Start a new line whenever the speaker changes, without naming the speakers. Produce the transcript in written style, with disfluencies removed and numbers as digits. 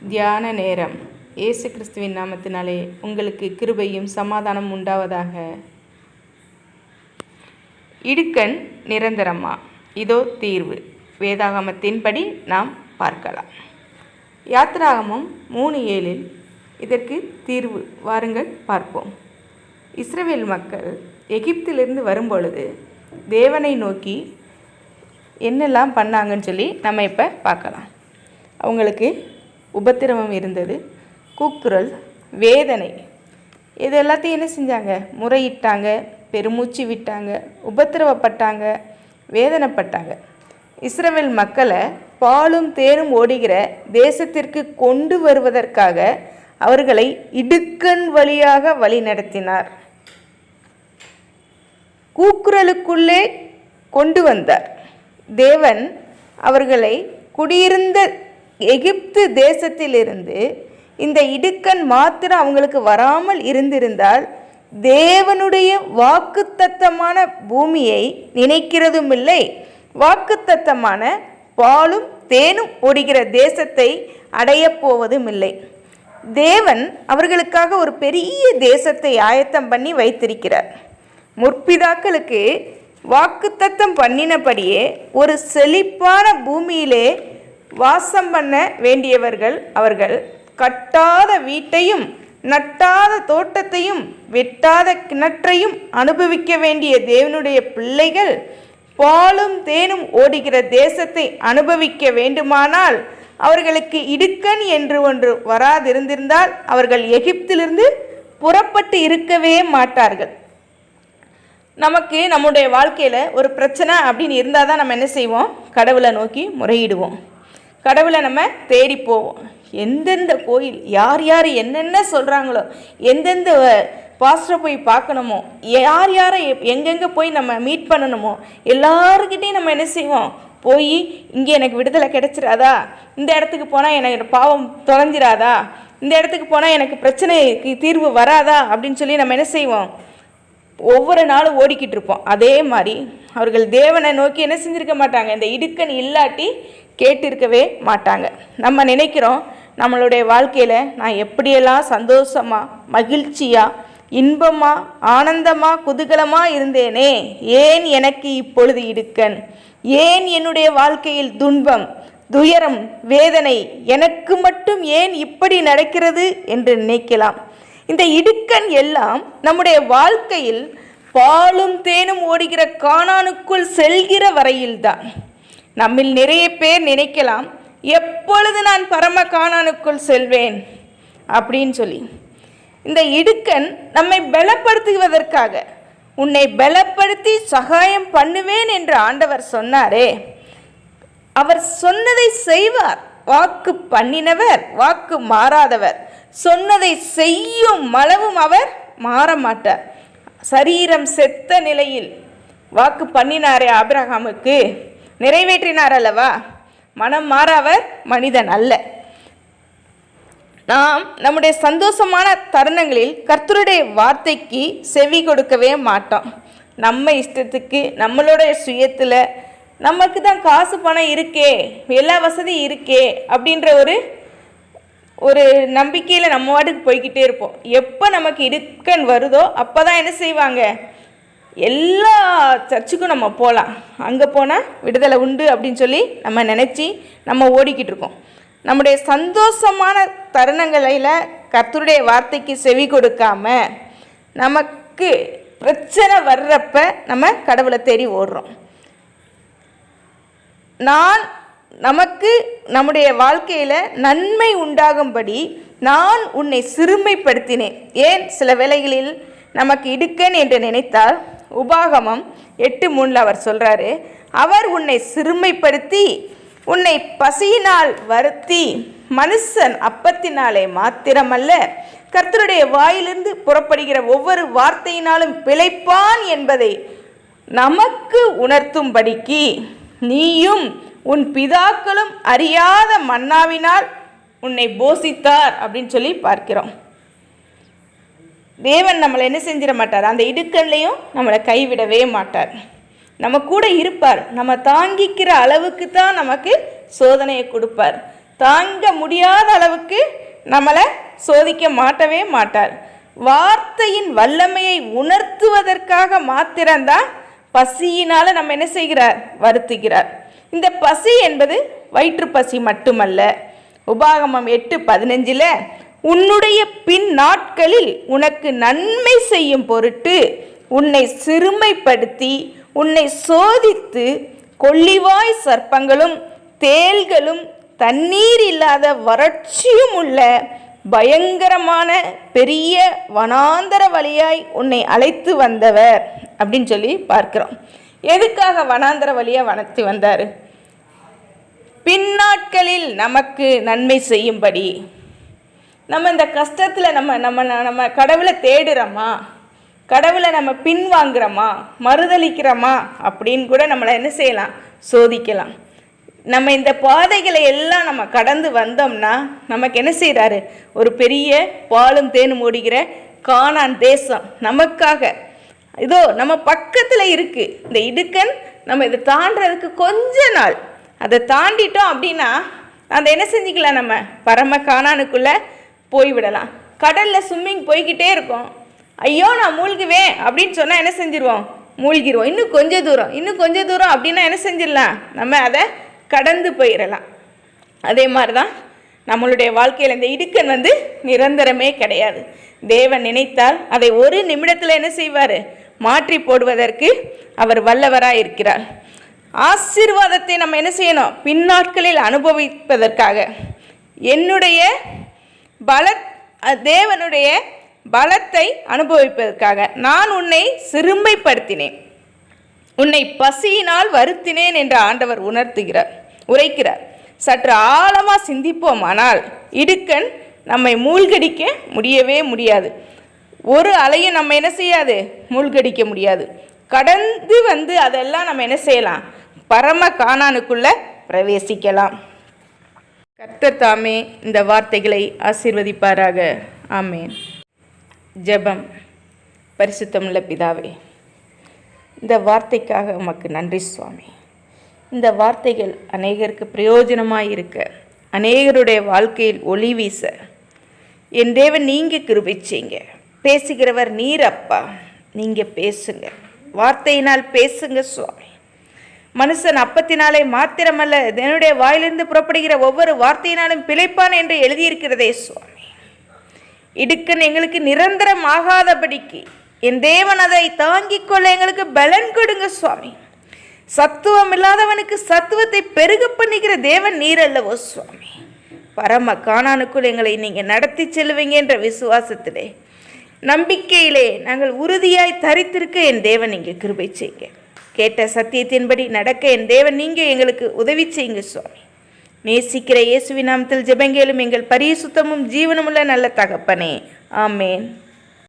தியான நேரம். இயேசு கிறிஸ்துவின் நாமத்தினாலே உங்களுக்கு கிருபையும் சமாதானம் உண்டாவதாக. இடுக்கண் நிரந்தரமா? இதோ தீர்வு. வேதாகமத்தின்படி நாம் பார்க்கலாம். யாத்திராகமம் 3:7 இதற்கு தீர்வு வாருங்கள் பார்ப்போம். இஸ்ரவேல் மக்கள் எகிப்திலிருந்து வரும்பொழுது தேவனை நோக்கி என்னெல்லாம் பண்ணாங்கன்னு சொல்லி நம்ம இப்போ பார்க்கலாம். அவங்களுக்கு உபத்திரவம் இருந்தது, கூக்குரல், வேதனை, இது எல்லாத்தையும் என்ன செஞ்சாங்க? முறையிட்டாங்க, பெருமூச்சு விட்டாங்க, உபத்திரவப்பட்டாங்க, வேதனைப்பட்டாங்க. இஸ்ரவேல் மக்களை பாலும் தேனும் ஓடுகிற தேசத்திற்கு கொண்டு வருவதற்காக அவர்களை இடுக்கண் வழியாக வழி நடத்தினார். கூக்குரலுக்குள்ளே கொண்டு வந்தார். தேவன் அவர்களை குடியிருந்த எகிப்து தேசத்திலிருந்து இந்த இடுக்கண் மாத்திரம் அவங்களுக்கு வராமல் இருந்திருந்தால் தேவனுடைய வாக்குத்தத்தமான பூமியை நினைக்கிறதும் இல்லை, வாக்குத்தத்தமான பாலும் தேனும் ஓடுகிற தேசத்தை அடையப் போவதும் இல்லை. தேவன் அவர்களுக்காக ஒரு பெரிய தேசத்தை ஆயத்தம் பண்ணி வைத்திருக்கிறார். முற்பிதாக்களுக்கு வாக்குத்தத்தம் பண்ணினபடியே ஒரு செழிப்பான பூமியிலே வாசம் பண்ண வேண்டியவர்கள் அவர்கள். கட்டாத வீட்டையும் நட்டாத தோட்டத்தையும் வெட்டாத கிணற்றையும் அனுபவிக்க வேண்டிய தேவனுடைய பிள்ளைகள் பாலும் தேனும் ஓடுகிற தேசத்தை அனுபவிக்க வேண்டுமானால் அவர்களுக்கு இடுக்கண் என்று ஒன்று வராதிருந்திருந்தால் அவர்கள் எகிப்திலிருந்து புறப்பட்டு இருக்கவே மாட்டார்கள். நமக்கு நம்முடைய வாழ்க்கையில் ஒரு பிரச்சனை அப்படின்னு இருந்தால் தான் நம்ம என்ன செய்வோம்? கடவுளை நோக்கி முறையிடுவோம், கடவுளை நம்ம தேடி போவோம். எந்தெந்த கோயில் யார் யார் என்னென்ன சொல்கிறாங்களோ, எந்தெந்த பாஸ்டரை போய் பார்க்கணுமோ, யார் யாரை எங்கெங்கே போய் நம்ம மீட் பண்ணணுமோ எல்லாருக்கிட்டையும் நம்ம என்ன செய்வோம்? போய் இங்கே எனக்கு விடுதலை கிடைச்சிடாதா, இந்த இடத்துக்கு போனால் எனக்கு பாவம் தொலைஞ்சிடாதா, இந்த இடத்துக்கு போனால் எனக்கு பிரச்சனைக்கு தீர்வு வராதா அப்படின்னு சொல்லி நம்ம என்ன செய்வோம்? ஒவ்வொரு நாளும் ஓடிக்கிட்டு இருப்போம். அதே மாதிரி அவர்கள் தேவனை நோக்கி என்ன செஞ்சுருக்க மாட்டாங்க? இந்த இடுக்கண் இல்லாட்டி கேட்டிருக்கவே மாட்டாங்க. நம்ம நினைக்கிறோம் நம்மளுடைய வாழ்க்கையில் நான் எப்படியெல்லாம் சந்தோஷமாக, மகிழ்ச்சியாக, இன்பமாக, ஆனந்தமாக, குதூகலமாக இருந்தேனே, ஏன் எனக்கு இப்பொழுது இடுக்கண்? ஏன் என்னுடைய வாழ்க்கையில் துன்பம், துயரம், வேதனை எனக்கு மட்டும் ஏன் இப்படி நடக்கிறது என்று நினைக்கலாம். இந்த இடுக்கண் எல்லாம் நம்முடைய வாழ்க்கையில் பாலும் தேனும் ஓடுகிற கானானுக்குள் செல்கிற வரையில்தான். நம்மில் நிறைய பேர் நினைக்கலாம், எப்பொழுது நான் பரம கானானுக்குள் செல்வேன் அப்படின்னு சொல்லி. இந்த இடுக்கண் நம்மை பலப்படுத்துவதற்காக, உன்னை பலப்படுத்தி சகாயம் பண்ணுவேன் என்று ஆண்டவர் சொன்னாரே, அவர் சொன்னதை செய்வார். வாக்கு பண்ணினவர், வாக்கு மாறாதவர். சொன்னதை செய்யும் அளவும் அவர் மாற மாட்டார். சரீரம் செத்த நிலையில் வாக்கு பண்ணினாரே ஆபிரகாமுக்கு, நிறைவேற்றினார் அல்லவா? மனம் மாறாவர் மனிதன் அல்ல. நாம் நம்முடைய சந்தோஷமான தருணங்களில் கர்த்தருடைய வார்த்தைக்கு செவி கொடுக்கவே மாட்டோம். நம்ம இஷ்டத்துக்கு, நம்மளுடைய சுயத்தில், நமக்கு தான் காசு பணம் இருக்கே, எல்லா வசதியும் இருக்கே அப்படின்ற ஒரு நம்பிக்கையில் நம்ம வாட்டுக்கு போய்கிட்டே இருப்போம். எப்போ நமக்கு இடுக்கண் வருதோ அப்போ தான் என்ன செய்வாங்க? எல்லா சர்ச்சுக்கும் நம்ம போகலாம், அங்கே போனால் விடுதலை உண்டு அப்படின்னு சொல்லி நம்ம நினச்சி நம்ம ஓடிக்கிட்டு இருக்கோம். நம்முடைய சந்தோஷமான தருணங்களில் கர்த்தருடைய வார்த்தைக்கு செவி கொடுக்காம நமக்கு பிரச்சனை வர்றப்ப நம்ம கடவுளை தேடி ஓடுறோம். நமக்கு நம்முடைய வாழ்க்கையில் நன்மை உண்டாகும்படி நான் உன்னை சிறுமைப்படுத்தினேன். ஏன் சில வேளைகளில் நமக்கு இடுக்கண் என்று நினைத்தால், உபாகமம் 8:3 அவர் சொல்கிறாரு, அவர் உன்னை சிறுமைப்படுத்தி உன்னை பசியினால் வருத்தி, மனுஷன் அப்பத்தினாலே மாத்திரமல்ல கர்த்தருடைய வாயிலிருந்து புறப்படுகிற ஒவ்வொரு வார்த்தையினாலும் பிழைப்பான் என்பதை நமக்கு உணர்த்தும்படிக்கு நீயும் உன் பிதாக்களும் அறியாத மன்னாவினால் உன்னை போஷித்தார் அப்படின்னு சொல்லி பார்க்கிறோம். தேவன் நம்மளை என்ன செஞ்சிட மாட்டார்? அந்த இடுக்கண்லையும் நம்மளை கைவிடவே மாட்டார். நம்ம கூட இருப்பார். நம்ம தாங்கிக்கிற அளவுக்கு தான் நமக்கு சோதனையை கொடுப்பார். தாங்க முடியாத அளவுக்கு நம்மளை சோதிக்க மாட்டவே மாட்டார். வார்த்தையின் வல்லமையை உணர்த்துவதற்காக மாத்திரம்தான் பசியினால் நம்ம என்ன செய்கிறார்? வருத்துகிறார். இந்த பசி என்பது வயிற்று பசி மட்டுமல்ல. உபாகமம் 8:15 உன்னுடைய பின் நாட்களில் உனக்கு நன்மை செய்யும் பொருட்டு உன்னை சிறுமைப்படுத்தி உன்னை சோதித்து கொள்ளிவாய் சர்ப்பங்களும் தேள்களும் தண்ணீர் இல்லாத வறட்சியும் உள்ள பயங்கரமான பெரிய வனாந்தர வழியாய் உன்னை அழைத்து வந்தவர் அப்படின்னு சொல்லி பார்க்கிறோம். எதுக்காக வனாந்தர வழியாக வளர்த்து வந்தார்? பின்னாட்களில் நமக்கு நன்மை செய்யும்படி. நம்ம இந்த கஷ்டத்தில் நம்ம நம்ம நம்ம கடவுளை தேடுறோமா, கடவுளை நம்ம பின்வாங்குறோமா, மறுதளிக்கிறோமா அப்படின்னு கூட நம்மளை என்ன செய்யலாம்? சோதிக்கலாம். நம்ம இந்த பாதைகளை எல்லாம் நம்ம கடந்து வந்தோம்னா நமக்கு என்ன செய்கிறாரு? ஒரு பெரிய பாலும் தேனும் ஓடுகிற கானான் தேசம் நமக்காக இதோ நம்ம பக்கத்தில் இருக்குது. இந்த இடுக்கன் நம்ம இதை தாண்டறதுக்கு கொஞ்ச நாள், அதை தாண்டிட்டோம் அப்படின்னா அதை என்ன செஞ்சுக்கலாம்? நம்ம பரம கானானுக்குள்ளே போய்விடலாம். கடலில் ஸ்விம்மிங் போய்கிட்டே இருக்கோம். ஐயோ நான் மூழ்குவேன் அப்படின்னு சொன்னால் என்ன செஞ்சிருவோம்? மூழ்கிடுவோம். இன்னும் கொஞ்சம் தூரம், இன்னும் கொஞ்சம் தூரம் அப்படின்னா என்ன செஞ்சிடலாம்? நம்ம அதை கடந்து போயிடலாம். அதே மாதிரி தான் நம்மளுடைய வாழ்க்கையில் இந்த இடுக்கன் நிரந்தரமே கிடையாது. தேவன் நினைத்தால் அதை ஒரு நிமிடத்தில் என்ன செய்வார்? மாற்றி போடுவதற்கு அவர் வல்லவராக இருக்கிறார். ஆசீர்வாதத்தை நம்ம என்ன செய்யணும்? பின்னாட்களில் அனுபவிப்பதற்காக என்னுடைய தேவனுடைய பலத்தை அனுபவிப்பதற்காக நான் உன்னை சிறுமைப்படுத்தினேன், உன்னை பசியினால் வருத்தினேன் என்று ஆண்டவர் உரைக்கிறார். சற்று ஆழமாக சிந்திப்போமானால் இடுக்கன் நம்மை மூழ்கடிக்க முடியவே முடியாது. ஒரு அலையும் நம்ம என்ன செய்யாது? மூழ்கடிக்க முடியாது. கடந்து அதெல்லாம் நம்ம என்ன செய்யலாம்? பரம கானானுக்குள்ளே பிரவேசிக்கலாம். கர்த்தர் தாமே இந்த வார்த்தைகளை ஆசீர்வதிப்பாராக. ஆமேன். ஜெபம். பரிசுத்தமுள்ள பிதாவே, இந்த வார்த்தைக்காக உமக்கு நன்றி சுவாமி. இந்த வார்த்தைகள் அநேகருக்கு பிரயோஜனமாக இருக்க, அநேகருடைய வாழ்க்கையில் ஒளி வீச என் தேவன் நீங்கள் கிருபை செய்யுங்க. பேசுகிறவர் நீர் அப்பா, நீங்கள் பேசுங்க, வார்த்தையினால் பேசுங்க சுவாமி. மனுஷன் அப்பத்தினாலே மாத்திரமல்ல, என்னுடைய வாயிலிருந்து புறப்படுகிற ஒவ்வொரு வார்த்தையினாலும் பிழைப்பான் என்று எழுதியிருக்கிறதே சுவாமி. இடுக்கன் எங்களுக்கு நிரந்தரம் ஆகாதபடிக்கு என் தேவன் அதை தாங்கிக் கொள்ள எங்களுக்கு பலன் கொடுங்க சுவாமி. சத்துவம் இல்லாதவனுக்கு சத்துவத்தை பெருக பண்ணிக்கிற தேவன் நீர் அல்லவோ சுவாமி. பரம கானானுக்குள் எங்களை நீங்கள் நடத்தி செல்வீங்க என்ற விசுவாசத்திலே, நம்பிக்கையிலே நாங்கள் உறுதியாய் தரித்திருக்க என் தேவன் நீங்கள் கிருபை செய்யுங்க. கேட்ட சத்தியத்தின்படி நடக்க என் தேவன் நீங்கள் எங்களுக்கு உதவி செய்யுங்க சுவாமி. நேசிக்கிற இயேசுவின் நாமத்தில் ஜெபங்கேலும் எங்கள் பரிசுத்தமும் ஜீவனமுள்ள நல்ல தகப்பனே. ஆமேன்.